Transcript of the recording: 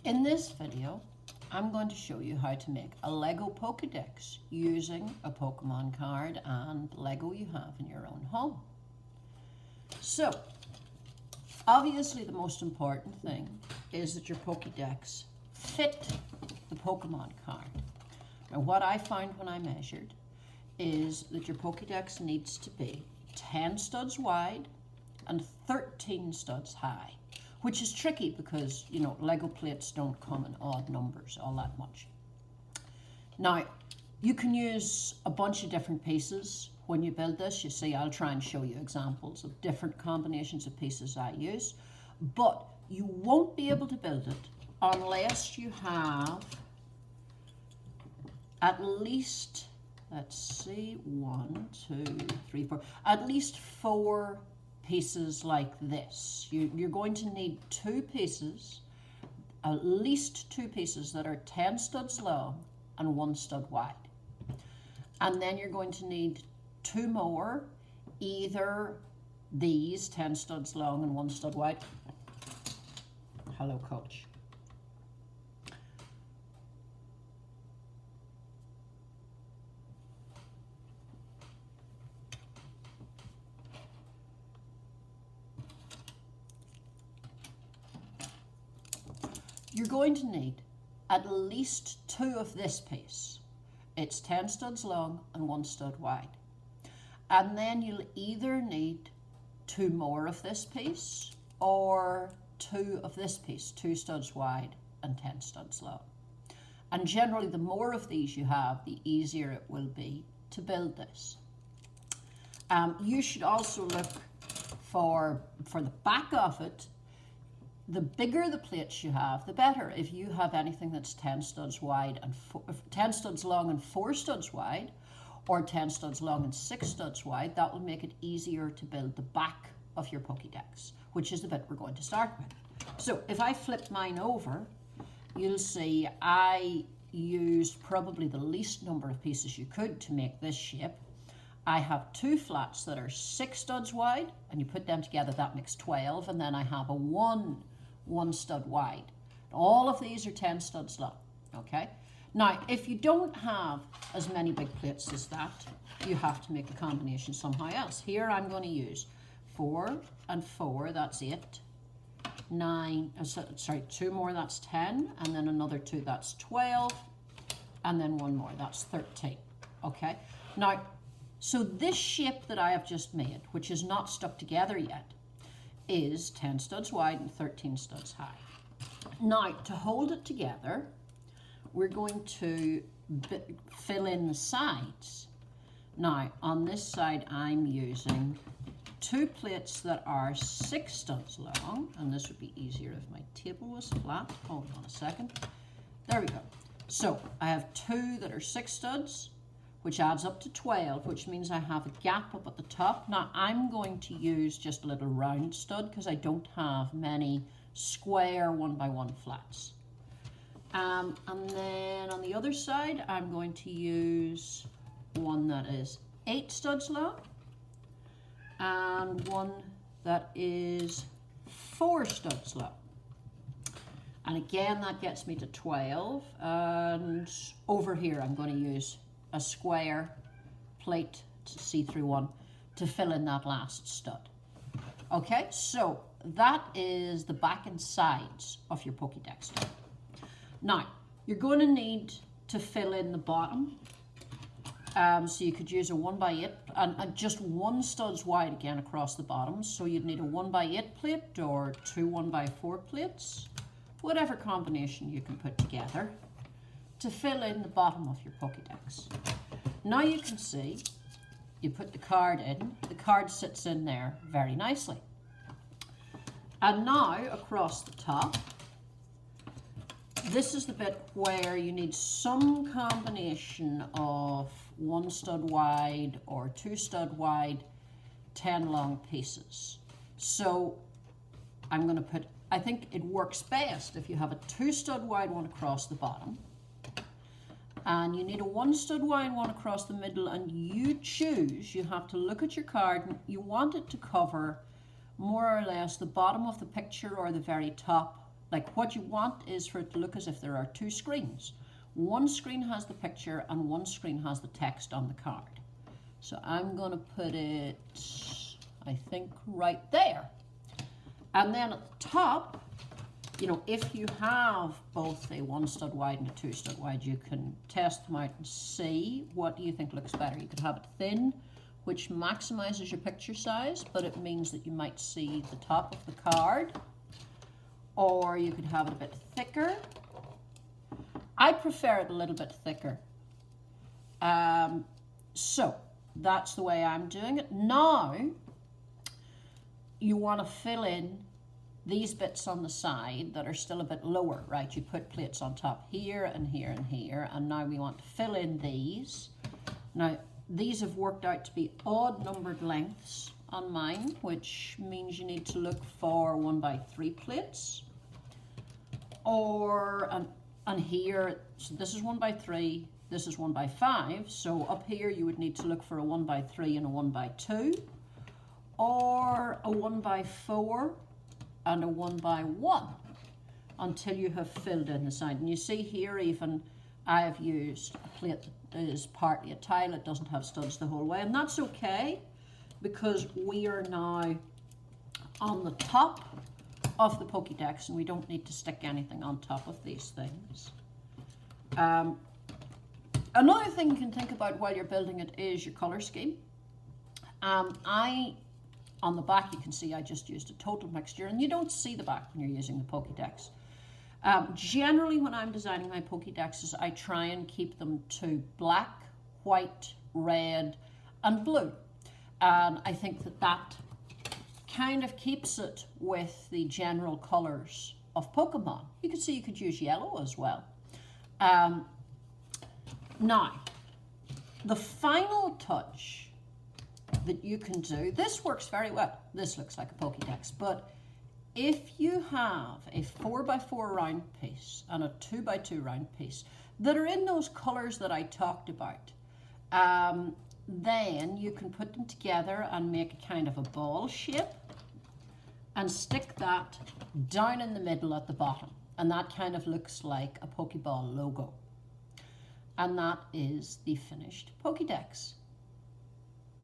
In this video, I'm going to show you how to make a Lego Pokédex using a Pokemon card and Lego you have in your own home. So, obviously the most important thing is that your Pokédex fit the Pokemon card. Now what I found when I measured is that your Pokédex needs to be 10 studs wide and 13 studs high. Which is tricky because, you know, Lego plates don't come in odd numbers all that much. Now, you can use a bunch of different pieces when you build this. You see, I'll try and show you examples of different combinations of pieces I use. But you won't be able to build it unless you have at least, let's see, 1, 2, 3, 4, at least 4 pieces like this. You're going to need 2 pieces, at least 2 pieces that are 10 studs long and 1 stud wide. And then you're going to need 2 more, either these 10 studs long and 1 stud wide. Hello, coach. You're going to need at least 2 of this piece. It's 10 studs long and 1 stud wide. And then you'll either need 2 more of this piece or 2 of this piece, 2 studs wide and 10 studs long. And generally the more of these you have, the easier it will be to build this. You should also look for the back of it. The bigger the plates you have, the better. If you have anything that's 10 studs wide and 10 studs long and 4 studs wide, or 10 studs long and 6 studs wide, that will make it easier to build the back of your Pokédex, which is the bit we're going to start with. So if I flip mine over, you'll see I used probably the least number of pieces you could to make this shape. I have 2 flats that are 6 studs wide, and you put them together, that makes 12, and then I have a 1 stud wide. All of these are 10 studs long, okay? Now, if you don't have as many big plates as that, you have to make a combination somehow else. Here I'm going to use 4 and 4, that's 8, 9, sorry, 2 more, that's 10, and then another 2, that's 12, and then 1 more, that's 13, okay? Now, so this shape that I have just made, which is not stuck together yet, is 10 studs wide and 13 studs high. Now, to hold it together, we're going to fill in the sides. Now, on this side, I'm using 2 plates that are 6 studs long, and this would be easier if my table was flat. Hold on a second. There we go. So, I have 2 that are 6 studs, which adds up to 12, which means I have a gap up at the top. Now I'm going to use just a little round stud because I don't have many square 1x1 flats. And then on the other side, I'm going to use one that is 8 studs long and one that is 4 studs long. And again, that gets me to 12. And over here, I'm going to use a square plate, see-through one, to fill in that last stud. Okay, so that is the back and sides of your Pokédex. Now, you're going to need to fill in the bottom. So you could use a 1x8 and just 1 studs wide again across the bottom. So you'd need a 1x8 plate or 2 1x4 plates, whatever combination you can put together, to fill in the bottom of your Pokédex. Now you can see, you put the card in, the card sits in there very nicely. And now across the top, this is the bit where you need some combination of 1 stud wide or 2 stud wide, 10 long pieces. So I'm going to put, I think it works best if you have a 2 stud wide one across the bottom, and you need a 1 stud wide one across the middle, and you choose, you have to look at your card, and you want it to cover more or less the bottom of the picture or the very top Like what you want is for it to look as if there are two screens. One screen has the picture and one screen has the text on the card. So I'm going to put it, I think, right there. And then at the top, you know, if you have both a 1 stud wide and a 2 stud wide, you can test them out and see what do you think looks better. You could have it thin, which maximizes your picture size, but it means that you might see the top of the card. Or you could have it a bit thicker. I prefer it a little bit thicker. So that's the way I'm doing it. Now, you want to fill in these bits on the side that are still a bit lower, right? You put plates on top here and here and here, and now we want to fill in these. Now, these have worked out to be odd numbered lengths on mine, which means you need to look for 1x3 plates. Or, and here, so this is 1x3, this is 1x5, so up here you would need to look for a 1x3 and a 1x2, or a 1x4 and a 1x1 until you have filled in the side. And you see here even I have used a plate that is partly a tile, it doesn't have studs the whole way, and that's okay because we are now on the top of the Pokédex and we don't need to stick anything on top of these things. Another thing you can think about while you're building it is your color scheme. On the back you can see I just used a total mixture, and you don't see the back when you're using the Pokédex. Generally when I'm designing my Pokédexes, I try and keep them to black, white, red and blue. And I think that that kind of keeps it with the general colors of Pokemon. You can see you could use yellow as well. Now, the final touch that you can do, this works very well. This looks like a Pokédex, but if you have a 4x4 round piece and a 2x2 round piece that are in those colors that I talked about, then you can put them together and make a kind of a ball shape and stick that down in the middle at the bottom. And that kind of looks like a Pokeball logo. And that is the finished Pokédex.